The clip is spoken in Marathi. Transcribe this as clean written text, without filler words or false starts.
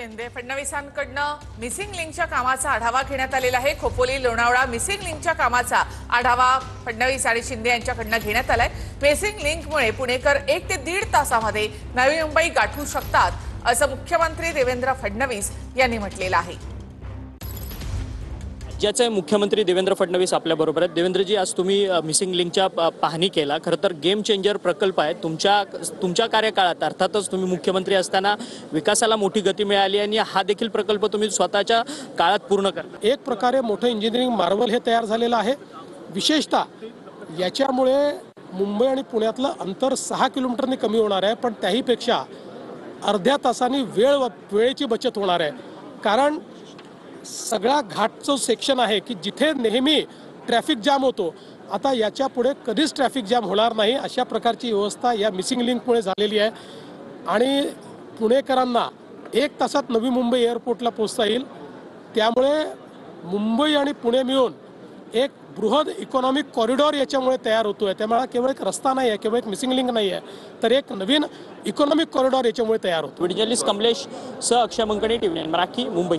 शिंदे फडणवीसांकडनं मिसिंग लिंकच्या कामाचा आढावा घेण्यात आलेला आहे। खोपोली लोणावळा मिसिंग लिंकच्या कामाचा आढावा फडणवीस आणि शिंदे यांच्याकडनं घेण्यात आलाय। मिसिंग लिंकमुळे पुणेकर 1 ते 1.5 तासामध्ये नवी मुंबई गाठू शकतात असं मुख्यमंत्री देवेंद्र फडणवीस यांनी म्हटलेलं आहे। राज्याचे मुख्यमंत्री देवेंद्र फडणवीस आपल्या बरोबर आहेत। देवेंद्रजी, आज तुम्ही मिसिंग लिंकच्या पाहणी केला। खरं तर गेम चेंजर प्रकल्प आहे तुमच्या कार्यकाळात। अर्थातच तुम्ही मुख्यमंत्री असताना विकासाला मोठी गती मिळाली आणि हा देखील प्रकल्प तुम्ही स्वतःच्या काळात पूर्ण करता। एक प्रकारे मोठं इंजिनिअरिंग मार्वल हे तयार झालेलं आहे। विशेषतः याच्यामुळे मुंबई आणि पुण्यातलं अंतर 6 किलोमीटरने कमी होणार आहे, पण त्याहीपेक्षा अर्ध्या तासांनी वेळेची बचत होणार आहे। कारण सगळा घाटचं सेक्शन आहे की जिथे नेहमी ट्रॅफिक जाम होतो, आता याच्या पुढे कधीच ट्रॅफिक जाम होणार नाही अशा प्रकारची व्यवस्था या मिसिंग लिंकमुळे झालेली आहे। आणि पुणेकरांना 1 तासात नवी मुंबई एअरपोर्टला पोहोचता येईल। त्यामुळे मुंबई आणि पुणे मिळून एक बृहद इकॉनॉमिक कॉरिडॉर याच्यामुळे तयार होतोय। त्यामुळे केवळ एक रस्ता नाही आहे, केवळ एक मिसिंग लिंक नाही आहे, तर एक नवीन इकॉनॉमिक कॉरिडॉर याच्यामुळे तयार होतो। जर्नलिस्ट कमलेश सह अक्षय मंकणी, TV9 मराठी, मुंबई।